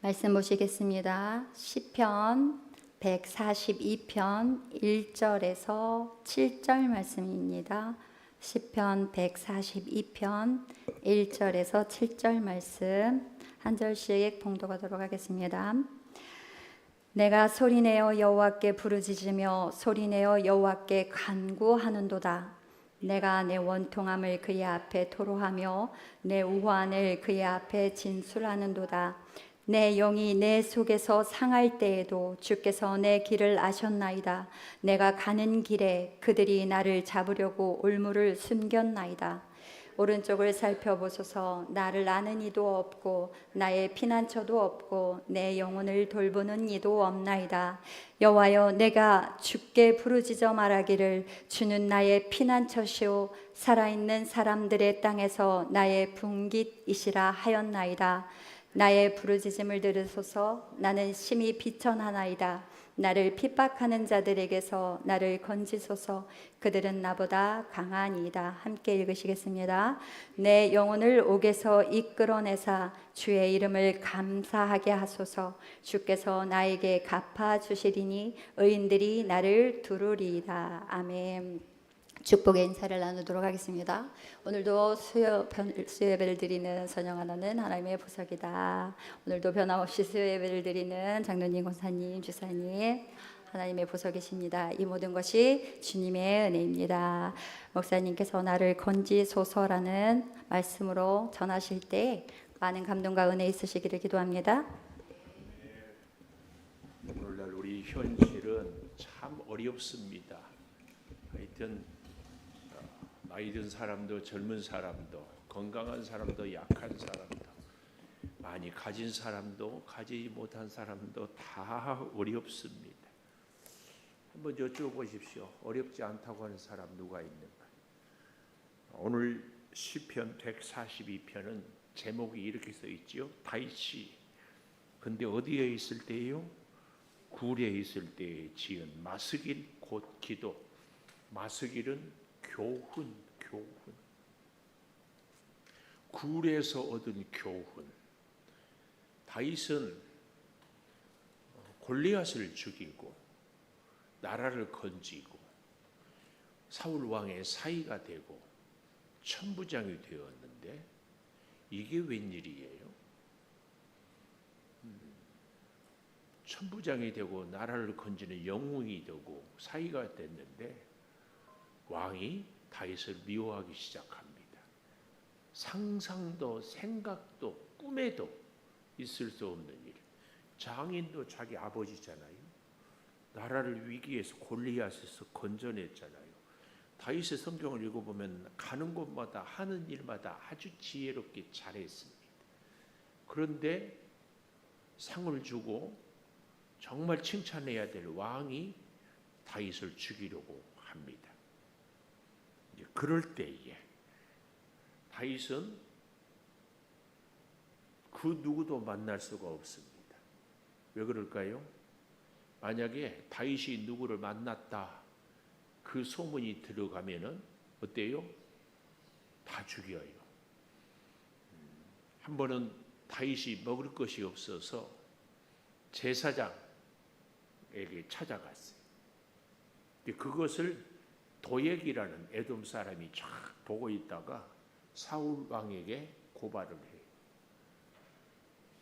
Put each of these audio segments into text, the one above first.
말씀 보시겠습니다. 시편 142편 1절에서 7절 말씀입니다. 시편 142편 1절에서 7절 말씀 한 절씩 봉독하도록 하겠습니다. 내가 소리내어 여호와께 부르짖으며 소리내어 여호와께 간구하는도다. 내가 내 원통함을 그의 앞에 토로하며 내 우환을 그의 앞에 진술하는도다. 내 영이 내 속에서 상할 때에도 주께서 내 길을 아셨나이다. 내가 가는 길에 그들이 나를 잡으려고 올무를 숨겼나이다. 오른쪽을 살펴보소서. 나를 아는 이도 없고 나의 피난처도 없고 내 영혼을 돌보는 이도 없나이다. 여호와여, 내가 주께 부르짖어 말하기를 주는 나의 피난처시오 살아있는 사람들의 땅에서 나의 분깃이시라 하였나이다. 나의 부르짖음을 들으소서. 나는 심히 비천하나이다. 나를 핍박하는 자들에게서 나를 건지소서. 그들은 나보다 강하니이다. 함께 읽으시겠습니다. 내 영혼을 옥에서 이끌어내사 주의 이름을 감사하게 하소서. 주께서 나에게 갚아주시리니 의인들이 나를 두루리이다. 아멘. 축복의 인사를 나누도록 하겠습니다. 오늘도 수요 예배를 드리는 선영하나는 하나님의 보석이다. 오늘도 변함없이 수요 예배를 드리는 장로님, 권사님, 주사님 하나님의 보석이십니다. 이 모든 것이 주님의 은혜입니다. 목사님께서 나를 건지소서라는 말씀으로 전하실 때 많은 감동과 은혜 있으시기를 기도합니다. 오늘날 우리 현실은 참 어렵습니다. 하여튼 나이 든 사람도 젊은 사람도 건강한 사람도 약한 사람도 많이 가진 사람도 가지지 못한 사람도 다 어렵습니다. 한번 여쭤보십시오. 어렵지 않다고 하는 사람 누가 있는가? 오늘 시편 142편은 제목이 이렇게 써 있죠. 다윗이 근데 어디에 있을 때요? 굴에 있을 때에 지은 마스길 곧 기도. 마스길은 교훈. 굴에서 얻은 교훈. 다윗은 골리앗을 죽이고 나라를 건지고 사울 왕의 사위가 되고 천부장이 되었는데 이게 웬일이에요? 천부장이 되고 나라를 건지는 영웅이 되고 사위가 됐는데 왕이 다윗을 미워하기 시작합니다. 상상도 생각도 꿈에도 있을 수 없는 일. 장인도 자기 아버지잖아요. 나라를 위기에서 골리앗에서 건져냈잖아요. 다윗의 성경을 읽어보면 가는 곳마다 하는 일마다 아주 지혜롭게 잘했습니다. 그런데 상을 주고 정말 칭찬해야 될 왕이 다윗을 죽이려고 합니다. 그럴 때에 다윗은 그 누구도 만날 수가 없습니다. 왜 그럴까요? 만약에 다윗이 누구를 만났다 그 소문이 들어가면은 어때요? 다 죽여요. 한 번은 다윗이 먹을 것이 없어서 제사장에게 찾아갔어요. 그것을 도액이라는 에돔 사람이 쫙 보고 있다가 사울 왕에게 고발을 해요.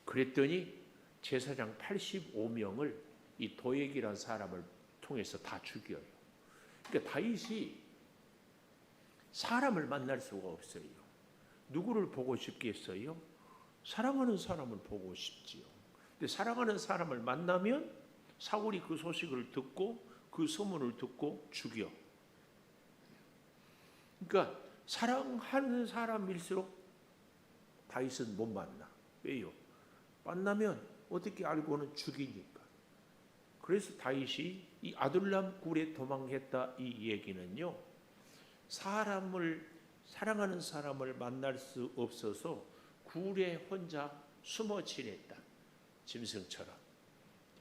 그랬더니 제사장 85명을 이 도액이라는 사람을 통해서 다 죽여요. 그러니까 다윗이 사람을 만날 수가 없어요. 누구를 보고 싶겠어요? 사랑하는 사람을 보고 싶지요. 근데 사랑하는 사람을 만나면 사울이 그 소식을 듣고 그 소문을 듣고 죽여. 그러니까 사랑하는 사람일수록 다윗은 못 만나. 왜요? 만나면 어떻게 알고는 죽이니까. 그래서 다윗이 이 아둘람 굴에 도망했다 이 얘기는요. 사랑하는 사람을 만날 수 없어서 굴에 혼자 숨어 지냈다. 짐승처럼.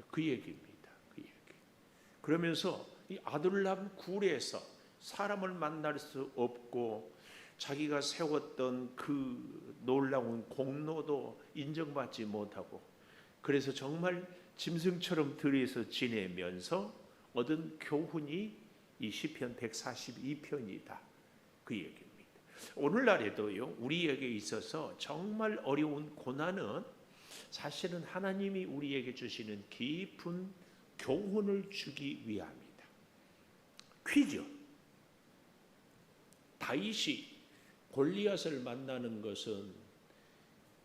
그 얘기입니다. 그 얘기. 그러면서 이 아둘람 굴에서 사람을 만날 수 없고 자기가 세웠던 그 놀라운 공로도 인정받지 못하고 그래서 정말 짐승처럼 들에서 지내면서 얻은 교훈이 이 시편 142편이다. 그 얘기입니다. 오늘날에도요, 우리에게 있어서 정말 어려운 고난은 사실은 하나님이 우리에게 주시는 깊은 교훈을 주기 위함이다. 퀴즈. 다윗이 골리앗을 만나는 것은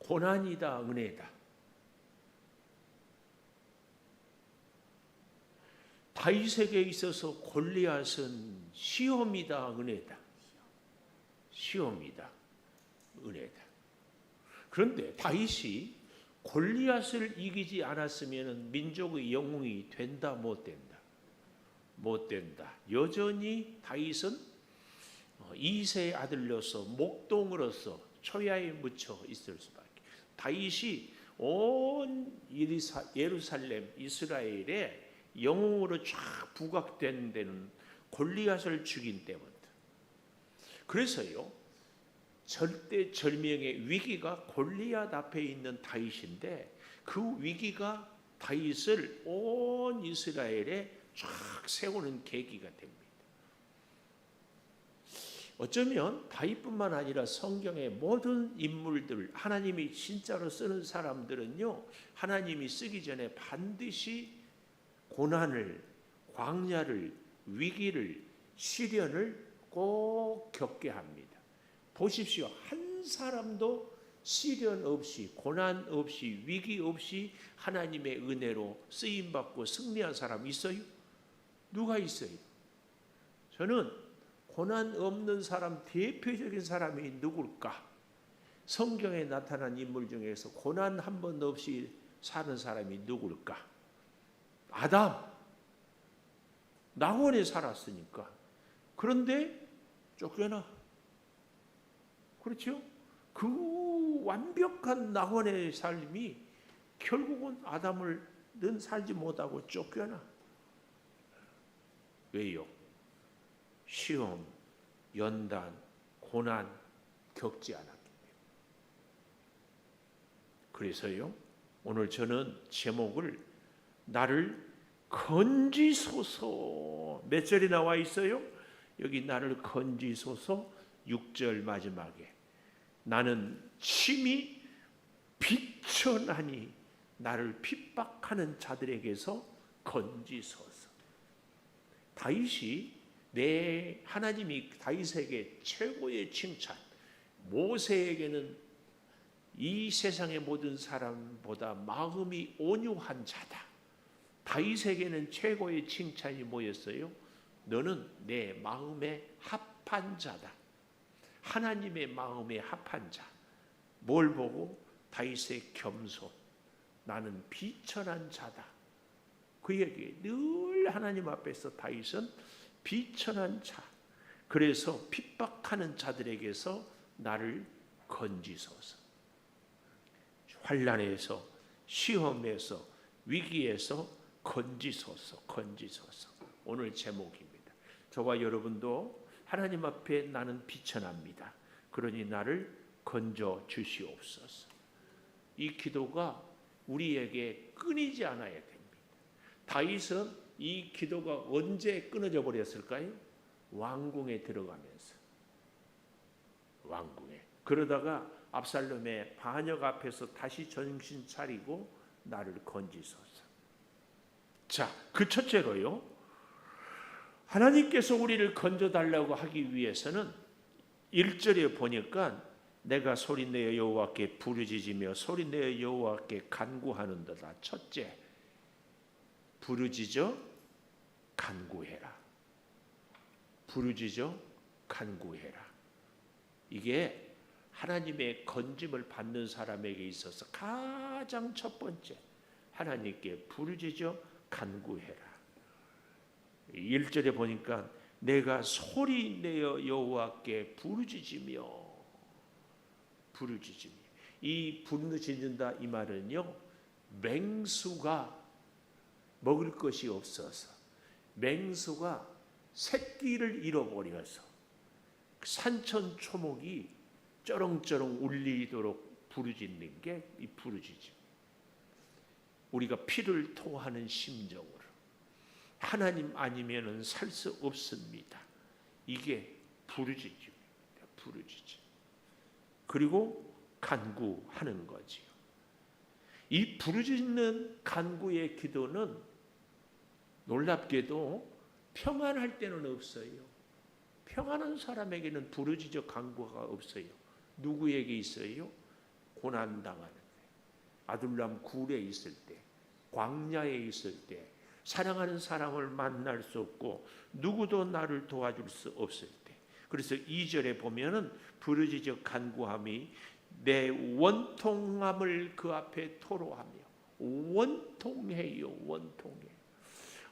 고난이다, 은혜다? 다윗에게 있어서 골리앗은 시험이다, 은혜다? 시험이다, 은혜다. 그런데 다윗이 골리앗을 이기지 않았으면 민족의 영웅이 된다, 못 된다? 못 된다. 여전히 다윗은 이새의 아들로서 목동으로서 초야에 묻혀 있을 수밖에. 다윗이 온 예루살렘 이스라엘에 영웅으로 쫙 부각된 데는 골리앗을 죽인 때문이다. 그래서요, 절대절명의 위기가 골리앗 앞에 있는 다윗인데 그 위기가 다윗을 온 이스라엘에 쫙 세우는 계기가 됩니다. 어쩌면 다윗뿐만 아니라 성경의 모든 인물들, 하나님이 진짜로 쓰는 사람들은요, 하나님이 쓰기 전에 반드시 고난을, 광야를, 위기를, 시련을 꼭 겪게 합니다. 보십시오. 한 사람도 시련 없이, 고난 없이, 위기 없이 하나님의 은혜로 쓰임받고 승리한 사람 있어요? 누가 있어요? 저는 고난 없는 사람, 대표적인 사람이 누굴까? 성경에 나타난 인물 중에서 고난 한 번 없이 사는 사람이 누굴까? 아담, 낙원에 살았으니까. 그런데 쫓겨나. 그렇죠? 그 완벽한 낙원의 삶이 결국은 아담을 는 살지 못하고 쫓겨나. 왜요? 시험, 연단, 고난 겪지 않았기 때문에. 그래서요, 오늘 저는 제목을 나를 건지소서, 몇 절이 나와 있어요? 여기 나를 건지소서 6절 마지막에 나는 침이 비천하니 나를 핍박하는 자들에게서 건지소서. 다윗이 하나님이 다윗에게 최고의 칭찬, 모세에게는 이 세상의 모든 사람보다 마음이 온유한 자다. 다윗에게는 최고의 칭찬이 뭐였어요? 너는 내 마음에 합한 자다. 하나님의 마음에 합한 자. 뭘 보고? 다윗의 겸손. 나는 비천한 자다. 그에게 늘 하나님 앞에서 다윗은 비천한 자. 그래서 핍박하는 자들에게서 나를 건지소서. 환난에서, 시험에서, 위기에서 건지소서, 건지소서. 오늘 제목입니다. 저와 여러분도 하나님 앞에 나는 비천합니다. 그러니 나를 건져 주시옵소서. 이 기도가 우리에게 끊이지 않아야 됩니다. 다윗은 이 기도가 언제 끊어져 버렸을까요? 왕궁에 들어가면서. 왕궁에. 그러다가 압살롬의 반역 앞에서 다시 정신 차리고 나를 건지소서. 자, 그 첫째로요, 하나님께서 우리를 건져달라고 하기 위해서는 1절에 보니까 내가 소리내어 여호와께 부르짖으며 소리내어 여호와께 간구하는도다. 첫째, 부르짖어 간구해라. 부르짖어 간구해라. 이게 하나님의 건짐을 받는 사람에게 있어서 가장 첫 번째, 하나님께 부르짖어 간구해라. 1절에 보니까 내가 소리내어 여호와께 부르짖으며, 부르짖으며. 이 부르짖는다 이 말은요, 맹수가 먹을 것이 없어서, 맹수가 새끼를 잃어버려서 산천초목이 쩌렁쩌렁 울리도록 부르짖는 게 이 부르짖음. 우리가 피를 토하는 심정으로 하나님 아니면은 살 수 없습니다. 이게 부르짖음입니다. 부르짖음. 그리고 간구하는 거지요. 이 부르짖는 간구의 기도는 놀랍게도 평안할 때는 없어요. 평안한 사람에게는 부르짖어 간구가 없어요. 누구에게 있어요? 고난당하는 때, 아둘람 굴에 있을 때, 광야에 있을 때, 사랑하는 사람을 만날 수 없고 누구도 나를 도와줄 수 없을 때. 그래서 2절에 보면은 부르짖어 간구함이 내 원통함을 그 앞에 토로하며. 원통해요. 원통해.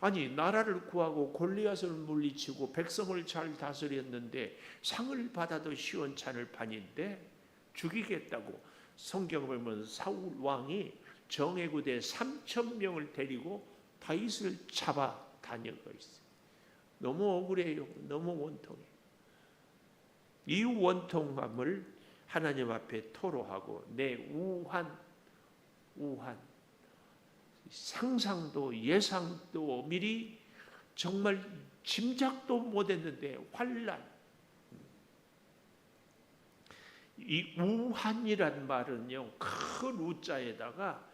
아니, 나라를 구하고 골리앗을 물리치고 백성을 잘 다스렸는데 상을 받아도 시원찮을 판인데 죽이겠다고. 성경을 보면 사울 왕이 정예구대 3,000명을 데리고 다윗을 잡아 다녀가 있어요. 너무 억울해요. 너무 원통해. 이 원통함을 하나님 앞에 토로하고 내 우한 상상도 예상도 미리 정말 짐작도 못했는데 환난. 이 우한이란 말은요, 큰 우자에다가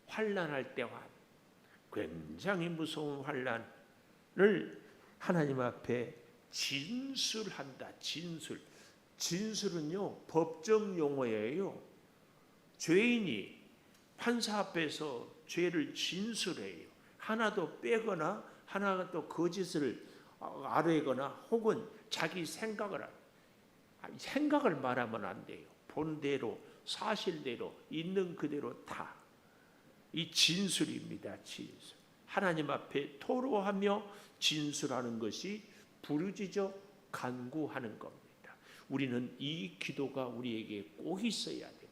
환난할 때 환, 굉장히 무서운 환난을 하나님 앞에 진술한다. 진술은요 법정 용어예요. 죄인이 판사 앞에서 죄를 진술해요. 하나도 빼거나 하나도 거짓을 아뢰거나 혹은 자기 생각을 말하면 안 돼요. 본대로 사실대로 있는 그대로 다. 이 진술입니다. 진술. 하나님 앞에 토로하며 진술하는 것이 부르짖어 간구하는 겁니다. 우리는 이 기도가 우리에게 꼭 있어야 됩니다.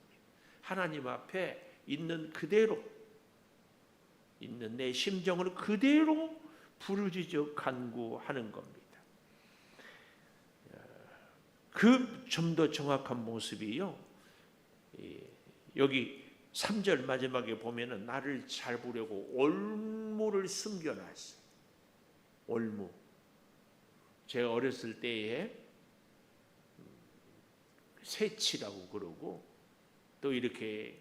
하나님 앞에 있는 그대로, 있는 내 심정을 그대로 부르짖어 간구하는 겁니다. 그 좀 더 정확한 모습이요, 여기 3절 마지막에 보면은 나를 잘 보려고 올무를 숨겨놨어요. 올무. 제가 어렸을 때에 새치라고 그러고, 또 이렇게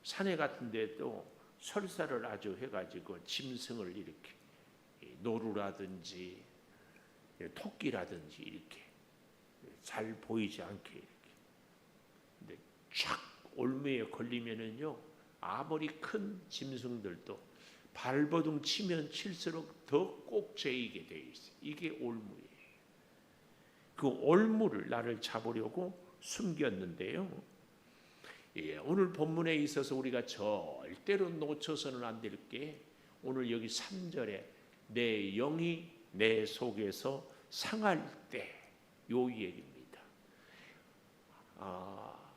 산에 같은 데 또 설사를 아주 해가지고 짐승을 이렇게 노루라든지 토끼라든지 이렇게 잘 보이지 않게 이렇게. 근데 쫙 올무에 걸리면은요, 아무리 큰 짐승들도 발버둥 치면 칠수록 더 꼭 죄이게 돼 있어요. 이게 올무예요. 그 올무를 나를 잡으려고 숨겼는데요. 오늘 본문에 있어서 우리가 절대로 놓쳐서는 안 될 게, 오늘 여기 3절에 내 영이 내 속에서 상할 때, 요 얘기입니다.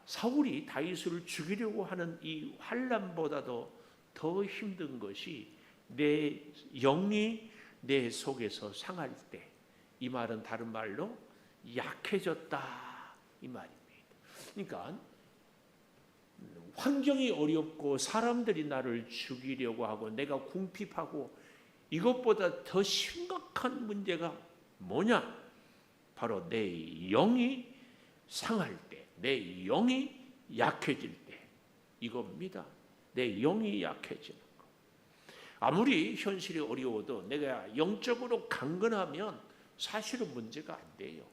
사울이 다윗을 죽이려고 하는 이 환난보다도 더 힘든 것이 내 영이 내 속에서 상할 때. 이 말은 다른 말로 약해졌다, 이 말입니다. 그러니까 환경이 어렵고 사람들이 나를 죽이려고 하고 내가 궁핍하고, 이것보다 더 심각한 문제가 뭐냐? 바로 내 영이 상할 때, 내 영이 약해질 때, 이겁니다. 내 영이 약해지는 거. 아무리 현실이 어려워도 내가 영적으로 강건하면 사실은 문제가 안 돼요.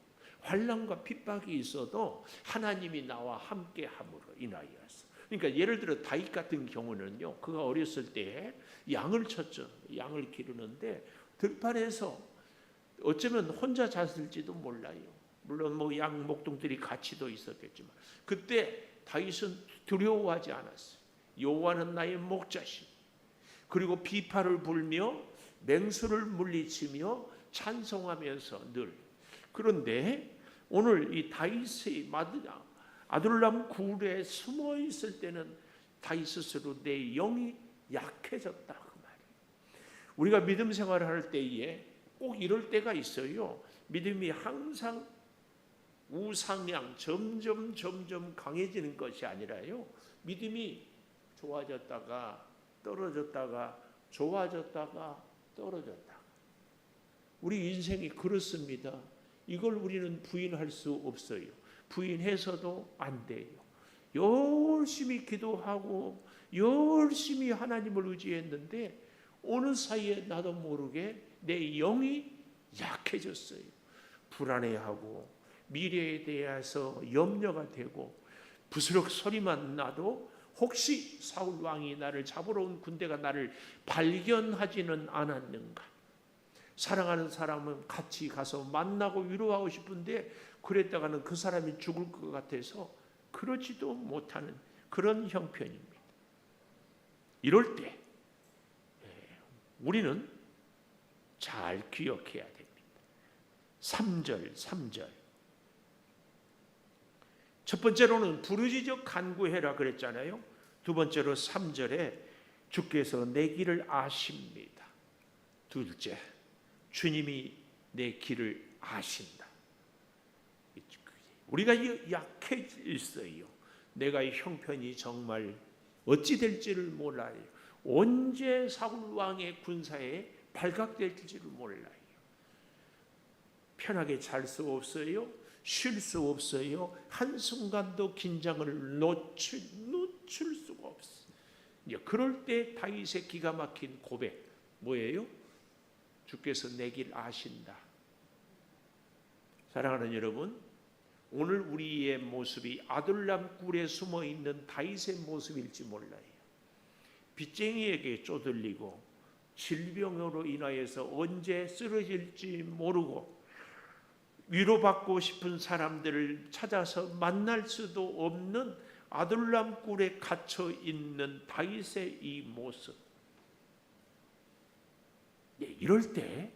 환난과 핍박이 있어도 하나님이 나와 함께함으로 인하여서. 그러니까 예를 들어 다윗 같은 경우는요, 그가 어렸을 때 양을 쳤죠. 양을 기르는데 들판에서 어쩌면 혼자 잤을지도 몰라요. 물론 뭐 양 목동들이 같이도 있었겠지만, 그때 다윗은 두려워하지 않았어요. 여호와는 나의 목자시니. 그리고 비파를 불며 맹수를 물리치며 찬송하면서 늘. 그런데 오늘 이 다윗의 아둘람 굴에 숨어 있을 때는 다윗 스스로 내 영이 약해졌다, 그 말이에요. 우리가 믿음 생활을 할 때에 꼭 이럴 때가 있어요. 믿음이 항상 우상향 점점 강해지는 것이 아니라요, 믿음이 좋아졌다가 떨어졌다가 좋아졌다가 떨어졌다가. 우리 인생이 그렇습니다. 이걸 우리는 부인할 수 없어요. 부인해서도 안 돼요. 열심히 기도하고 열심히 하나님을 의지했는데 어느 사이에 나도 모르게 내 영이 약해졌어요. 불안해하고 미래에 대해서 염려가 되고 부스럭 소리만 나도 혹시 사울 왕이 나를 잡으러 온 군대가 나를 발견하지는 않았는가. 사랑하는 사람은 같이 가서 만나고 위로하고 싶은데 그랬다가는 그 사람이 죽을 것 같아서 그러지도 못하는 그런 형편입니다. 이럴 때 우리는 잘 기억해야 됩니다. 3절. 첫 번째로는 부르짖어 간구해라 그랬잖아요. 두 번째로 3절에 주께서 내 길을 아십니다. 둘째, 주님이 내 길을 아신다. 우리가 약해 있어요. 내가 이 형편이 정말 어찌 될지를 몰라요. 언제 사울 왕의 군사에 발각될지를 몰라요. 편하게 잘 수 없어요. 쉴 수 없어요. 한순간도 긴장을 놓칠 수가 없어요. 그럴 때 다윗의 기가 막힌 고백 뭐예요? 주께서 내 길 아신다. 사랑하는 여러분, 오늘 우리의 모습이 아둘람 굴에 숨어 있는 다윗의 모습일지 몰라요. 빚쟁이에게 쪼들리고 질병으로 인하여서 언제 쓰러질지 모르고 위로받고 싶은 사람들을 찾아서 만날 수도 없는 아둘람 굴에 갇혀 있는 다윗의 이 모습. 이럴 때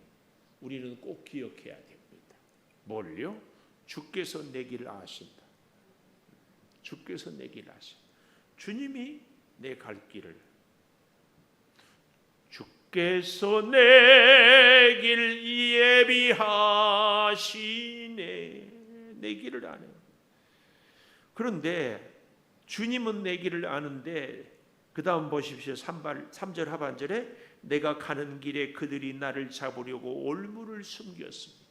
우리는 꼭 기억해야 됩니다. 뭘요? 주께서 내 길을 아신다. 주께서 내 길을 아신다. 주님이 내 갈 길을, 주께서 내 길 예비하시네. 내 길을 아네. 그런데 주님은 내 길을 아는데 그 다음 보십시오. 3절 하반절에 내가 가는 길에 그들이 나를 잡으려고 올무를 숨겼습니다.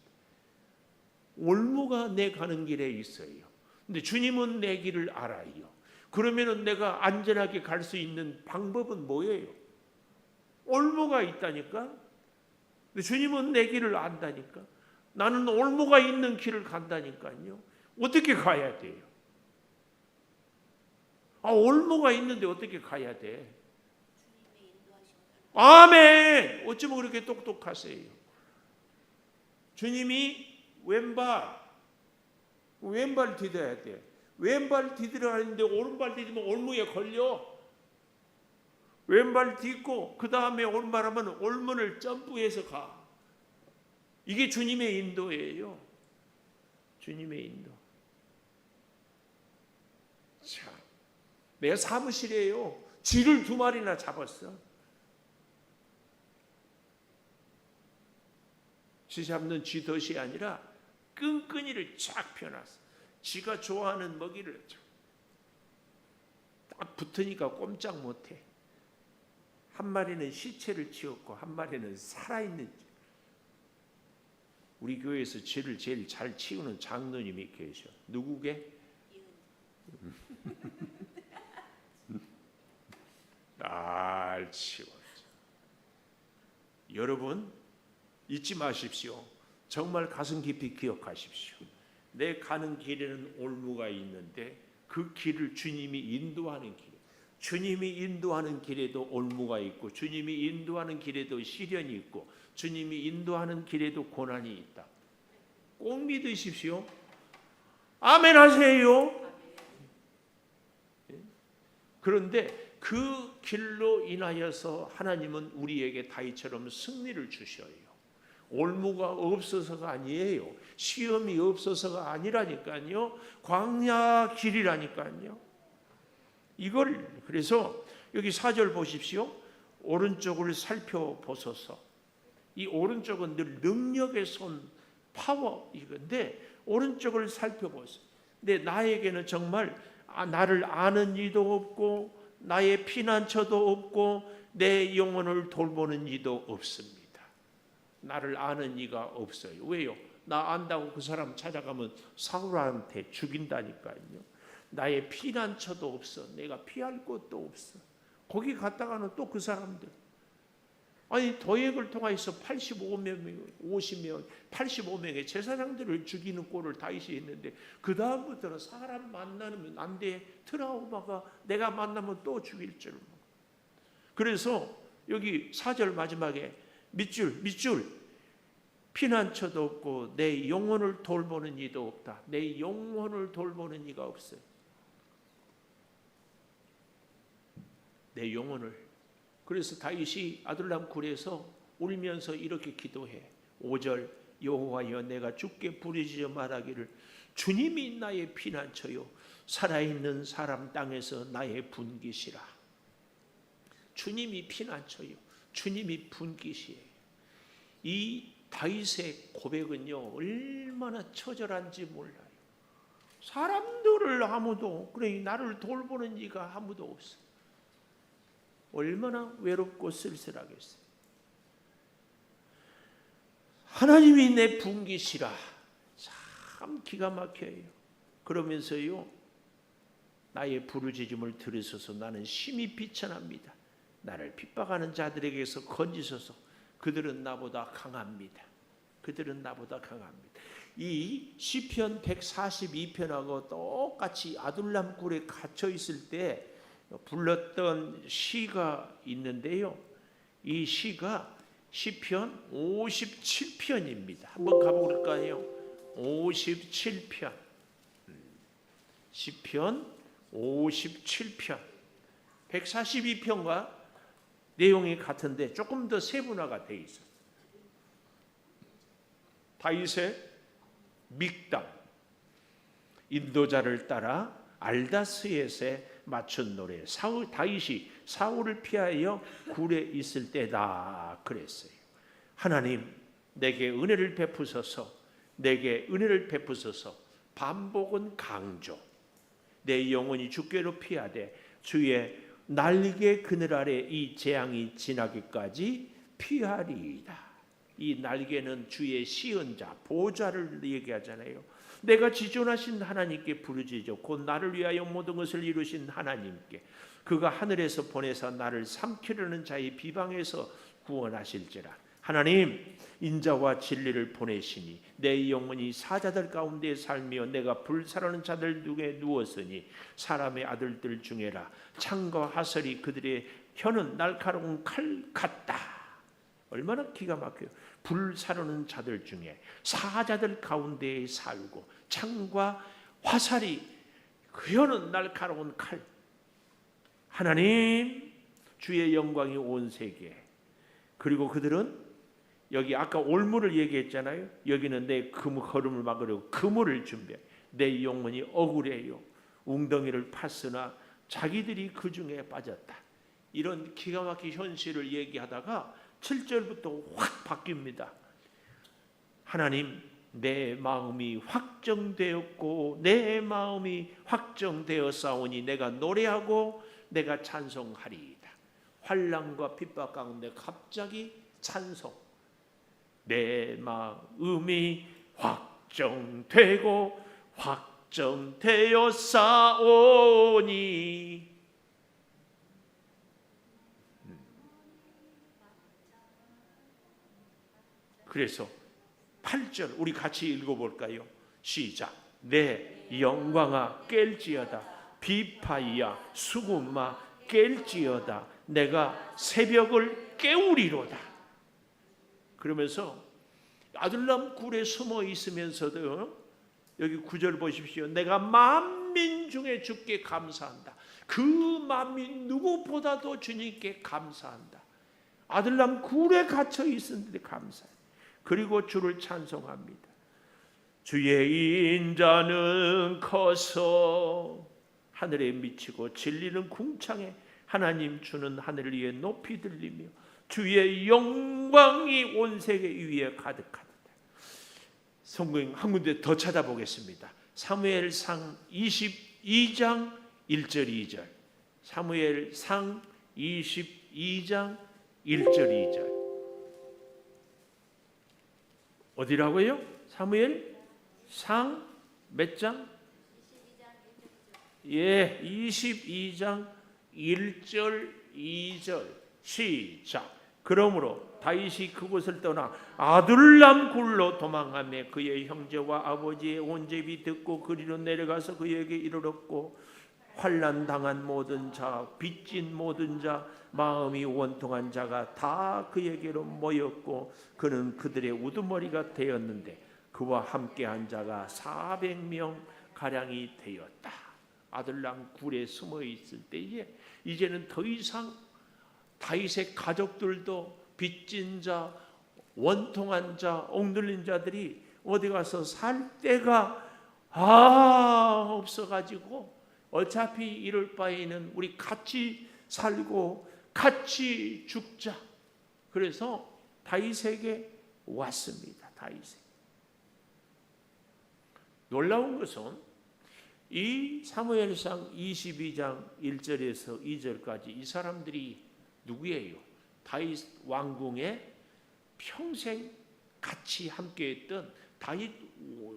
올무가 내 가는 길에 있어요. 근데 주님은 내 길을 알아요. 그러면은 내가 안전하게 갈 수 있는 방법은 뭐예요? 올무가 있다니까. 근데 주님은 내 길을 안다니까. 나는 올무가 있는 길을 간다니까요. 어떻게 가야 돼요? 올무가 있는데 어떻게 가야 돼? 아멘. 어쩌면 그렇게 똑똑하세요. 주님이 왼발 디뎌야 돼. 왼발 디디려 하는데 오른발 디디면 올무에 걸려. 왼발 딛고 그 다음에 오른발하면 올문을 점프해서 가. 이게 주님의 인도예요. 주님의 인도. 자, 내가 사무실에요. 쥐를 2마리나 잡았어. 쥐 잡는 쥐덫이 아니라 끈끈이를 쫙 펴놨어. 쥐가 좋아하는 먹이를 딱 붙으니까 꼼짝 못해. 한 마리는 시체를 치웠고 한 마리는 살아있는 쥐. 우리 교회에서 쥐를 제일 잘 치우는 장로님이 계셔. 누구게? 날 치웠죠. 여러분 잊지 마십시오. 정말 가슴 깊이 기억하십시오. 내 가는 길에는 올무가 있는데 그 길을 주님이 인도하는 길. 주님이 인도하는 길에도 올무가 있고 주님이 인도하는 길에도 시련이 있고 주님이 인도하는 길에도 고난이 있다. 꼭 믿으십시오. 아멘 하세요. 그런데 그 길로 인하여서 하나님은 우리에게 다윗처럼 승리를 주셔요. 올무가 없어서가 아니에요. 시험이 없어서가 아니라니까요. 광야 길이라니까요. 이걸 그래서 여기 4절 보십시오. 오른쪽을 살펴보소서. 이 오른쪽은 늘 능력의 손, 파워 이건데 오른쪽을 살펴보소서. 근데 나에게는 정말 나를 아는 이도 없고 나의 피난처도 없고 내 영혼을 돌보는 이도 없습니다. 나를 아는 이가 없어요. 왜요? 나 안다고 그 사람 찾아가면 사울한테 죽인다니까요. 나의 피난처도 없어. 내가 피할 곳도 없어. 거기 갔다가는 또 그 사람들, 아니 도액을 통해서 85명, 50명, 85명의 제사장들을 죽이는 꼴을 다윗이 했는데 그 다음부터는 사람 만나면 안 돼. 트라우마가 내가 만나면 또 죽일 줄. 그래서 여기 4절 마지막에 밑줄 피난처도 없고 내 영혼을 돌보는 이도 없다. 내 영혼을 돌보는 이가 없어요. 내 영혼을. 그래서 다윗이 아둘람 굴에서 울면서 이렇게 기도해. 5절 여호와여 내가 주께 부르짖어 말하기를 주님이 나의 피난처요 살아있는 사람 땅에서 나의 분깃이라. 주님이 피난처요 주님이 분깃이에요. 이 다윗의 고백은요 얼마나 처절한지 몰라요. 사람들을 아무도, 그래 나를 돌보는 이가 아무도 없어. 얼마나 외롭고 쓸쓸하겠어요. 하나님이 내 분깃이라. 참 기가 막혀요. 그러면서요 나의 부르짖음을 들으소서. 나는 심히 비천합니다. 나를 핍박하는 자들에게서 건지소서. 그들은 나보다 강합니다. 그들은 나보다 강합니다. 이 시편 142편하고 똑같이 아둘람 굴에 갇혀 있을 때 불렀던 시가 있는데요. 이 시가 시편 57편입니다. 한번 가볼까요? 57편. 시편 57편. 142편과 내용이 같은데 조금 더 세분화가 되어 있어요. 다윗의 믹담, 인도자를 따라 알다스옅에 맞춘 노래. 다윗이 사울을 피하여 굴에 있을 때다 그랬어요. 하나님 내게 은혜를 베푸소서. 내게 은혜를 베푸소서. 반복은 강조. 내 영혼이 주께로 피하되 주의 날개 그늘 아래 이 재앙이 지나기까지 피하리이다. 이 날개는 주의 시은자, 보좌를 얘기하잖아요. 내가 지존하신 하나님께 부르짖어 곧 나를 위하여 모든 것을 이루신 하나님께 그가 하늘에서 보내사 나를 삼키려는 자의 비방에서 구원하실지라. 하나님 인자와 진리를 보내시니 내 영혼이 사자들 가운데 살며 내가 불사르는 자들 중에 누웠으니 사람의 아들들 중에라. 창과 하설이 그들의 혀는 날카로운 칼 같다. 얼마나 기가 막혀요. 불사르는 자들 중에 사자들 가운데에 살고 창과 화살이 그 혀는 날카로운 칼. 하나님 주의 영광이 온 세계에. 그리고 그들은 여기 아까 올무를 얘기했잖아요. 여기는 내 걸음을 막으려고 그물을 준비해. 내 영혼이 억울해요. 웅덩이를 팠으나 자기들이 그 중에 빠졌다. 이런 기가 막힌 현실을 얘기하다가 7절부터 확 바뀝니다. 하나님 내 마음이 확정되었고 내 마음이 확정되었사오니 내가 노래하고 내가 찬송하리이다. 환난과 핍박 가운데 갑자기 찬송. 내 마음이 확정되고 확정되었사오니. 그래서 8절 우리 같이 읽어볼까요? 시작. 내 영광아 깰지어다. 비파이야 수금마 깰지어다. 내가 새벽을 깨우리로다. 그러면서 아둘람 굴에 숨어 있으면서도 여기 9절 보십시오. 내가 만민 중에 주께 감사한다. 그 만민 누구보다도 주님께 감사한다. 아둘람 굴에 갇혀 있었는데 감사해. 그리고 주를 찬송합니다. 주의 인자는 커서 하늘에 미치고 진리는 궁창에 하나님 주는 하늘 위에 높이 들리며 주의 영광이 온 세계 위에 가득하다. 성경 한 군데 더 찾아보겠습니다. 사무엘상 22장 1절 2절. 사무엘상 22장 22장 1절 2절. 어디라고요? 사무엘 상 몇 장? 22장 1절 2절. 시작. 그러므로 다윗이 그곳을 떠나 아둘람 굴로 도망하며 그의 형제와 아버지의 온 집이 듣고 그리로 내려가서 그에게 이르렀고, 환난 당한 모든 자, 빚진 모든 자, 마음이 원통한 자가 다 그에게로 모였고, 그는 그들의 우두머리가 되었는데 그와 함께한 자가 400명 가량이 되었다. 아둘람 굴에 숨어 있을 때에 이제는 더 이상 다윗의 가족들도 빚진 자, 원통한 자, 억눌린 자들이 어디 가서 살 데가 없어가지고 어차피 이럴 바에는 우리 같이 살고 같이 죽자. 그래서 다윗에게 왔습니다. 다윗에게. 놀라운 것은 이 사무엘상 22장 1절에서 2절까지 이 사람들이 누구예요? 다윗 왕궁에 평생 같이 함께했던 다윗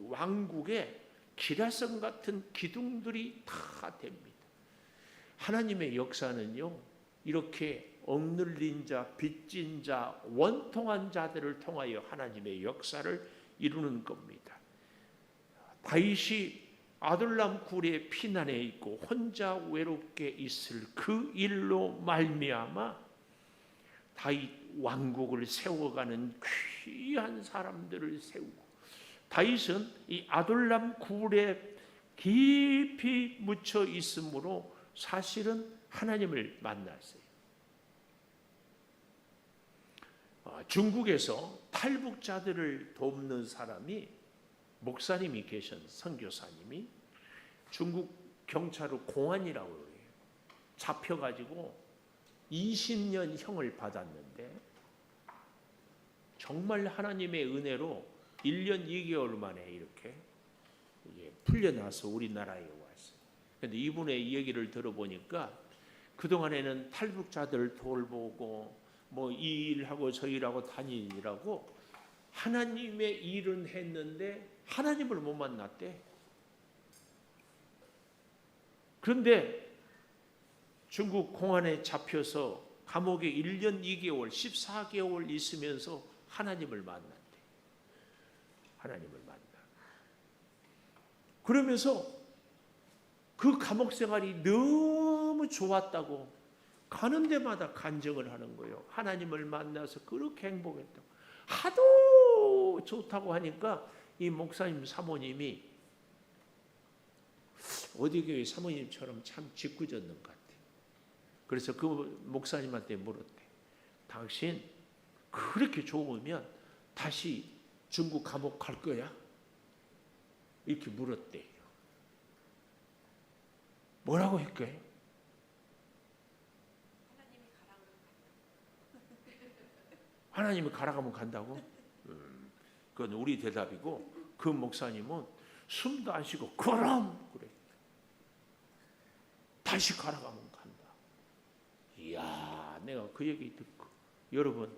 왕국의 기라성 같은 기둥들이 다 됩니다. 하나님의 역사는요, 이렇게 억눌린 자, 빚진 자, 원통한 자들을 통하여 하나님의 역사를 이루는 겁니다. 다윗이 아둘람 굴에 피난해 있고 혼자 외롭게 있을 그 일로 말미암아 다윗 왕국을 세워가는 귀한 사람들을 세우고, 다윗은 이 아둘람 굴에 깊이 묻혀 있으므로 사실은 하나님을 만났어요. 중국에서 탈북자들을 돕는 사람이 목사님이 계신 선교사님이 중국 경찰로 공안이라고 해요. 잡혀가지고 20년 형을 받았는데 정말 하나님의 은혜로 1년 2개월 만에 이렇게 풀려나서 우리나라에 왔어요. 그런데 이분의 얘기를 들어보니까 그동안에는 탈북자들 돌보고 뭐 이 일하고 저 일하고 다니느라고 하나님의 일은 했는데 하나님을 못 만났대. 그런데 중국 공안에 잡혀서 감옥에 1년 2개월 14개월 있으면서 하나님을 만났대. 하나님을 만나. 그러면서 그 감옥 생활이 너무 좋았다고 가는 데마다 간증을 하는 거예요. 하나님을 만나서 그렇게 행복했다고. 하도 좋다고 하니까 이 목사님 사모님이 어디 교회 사모님처럼 참 짓궂었는 것 같아. 그래서 그 목사님한테 물었대. 당신 그렇게 좋으면 다시 중국 감옥 갈 거야? 이렇게 물었대요. 뭐라고 했게요? 하나님이 가라가면 간다고? 그건 우리 대답이고, 그 목사님은 숨도 안 쉬고 그럼 그래. 다시 가라가면 간다. 이야, 내가 그 얘기 듣고, 여러분,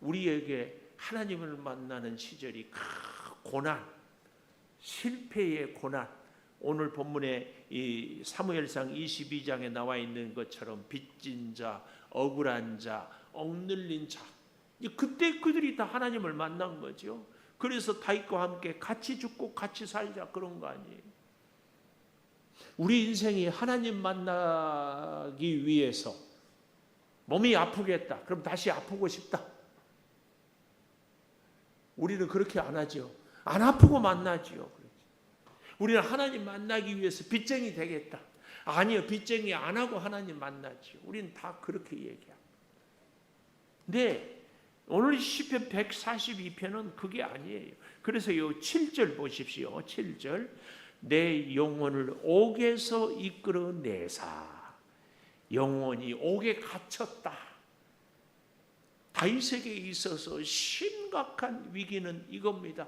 우리에게 하나님을 만나는 시절이 고난, 실패의 고난, 오늘 본문에 이 사무엘상 22장에 나와 있는 것처럼 빚진 자, 억울한 자, 억눌린 자, 그때 그들이 다 하나님을 만난 거죠. 그래서 다윗과 함께 같이 죽고 같이 살자 그런 거 아니에요. 우리 인생이 하나님 만나기 위해서 몸이 아프겠다. 그럼 다시 아프고 싶다. 우리는 그렇게 안 하죠. 안 아프고 만나죠. 우리는 하나님 만나기 위해서 빚쟁이 되겠다. 아니요, 빚쟁이 안 하고 하나님 만나죠. 우리는 다 그렇게 얘기합니다. 근데 오늘 시편 142편은 그게 아니에요. 그래서 이 7절 보십시오. 7절. 내 영혼을 옥에서 이끌어내사. 영혼이 옥에 갇혔다. 다윗에게 있어서 심각한 위기는 이겁니다.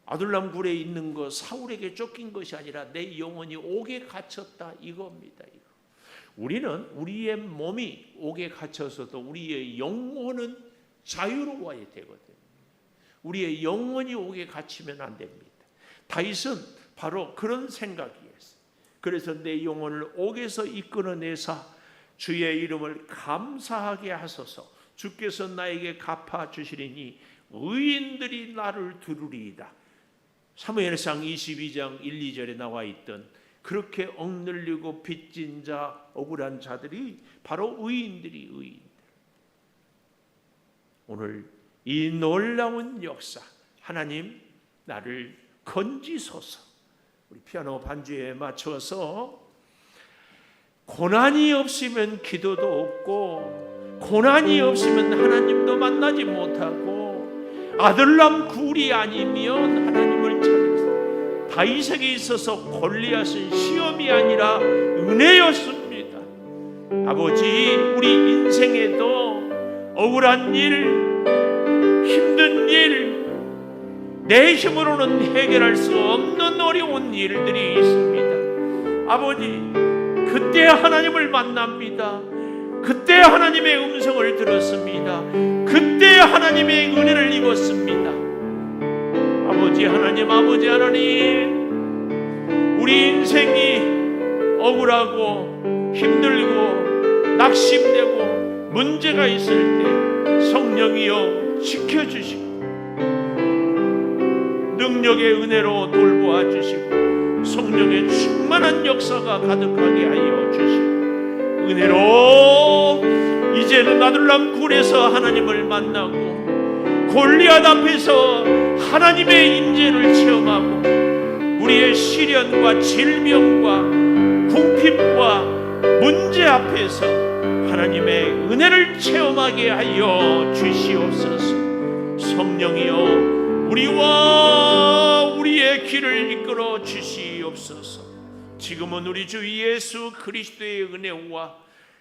아둘람 굴에 있는 것, 사울에게 쫓긴 것이 아니라 내 영혼이 옥에 갇혔다 이겁니다. 이거. 우리는 우리의 몸이 옥에 갇혀서도 우리의 영혼은 자유로워야 되거든요. 우리의 영혼이 옥에 갇히면 안 됩니다. 다윗은 바로 그런 생각이었어요. 그래서 내 영혼을 옥에서 이끌어내사 주의 이름을 감사하게 하소서. 주께서 나에게 갚아주시리니 의인들이 나를 두루리이다. 사무엘상 22장 1, 2절에 나와 있던 그렇게 억눌리고 빚진 자, 억울한 자들이 바로 의인들. 오늘 이 놀라운 역사, 하나님 나를 건지소서. 우리 피아노 반주에 맞춰서 고난이 없으면 기도도 없고, 고난이 없으면 하나님도 만나지 못하고, 아들람 굴이 아니면 하나님을 찾으세요. 다윗에게 있어서 골리앗은 시험이 아니라 은혜였습니다. 아버지, 우리 인생에도 억울한 일, 힘든 일, 내 힘으로는 해결할 수 없는 어려운 일들이 있습니다. 아버지, 그때 하나님을 만납니다. 그때 하나님의 음성을 들었습니다. 그때 하나님의 은혜를 입었습니다. 아버지 하나님, 아버지 하나님, 우리 인생이 억울하고 힘들고 낙심되고 문제가 있을 때 성령이여 지켜주시고 능력의 은혜로 돌보아 주시고 성령의 충만한 역사가 가득하게 하여 주시고 은혜로 이제는 아둘람 굴에서 하나님을 만나고 골리앗 앞에서 하나님의 임재를 체험하고 우리의 시련과 질병과 궁핍과 문제 앞에서 하나님의 은혜를 체험하게 하여 주시옵소서. 성령이여 우리와 우리의 길을 이끌어 주시옵소서. 지금은 우리 주 예수 그리스도의 은혜와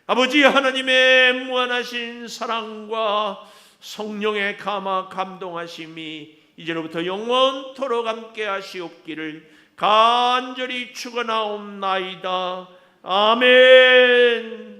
아버지 하나님의 무한하신 사랑과 성령의 감화 감동하심이 이제로부터 영원토록 함께 하시옵기를 간절히 축원하옵나이다. 아멘.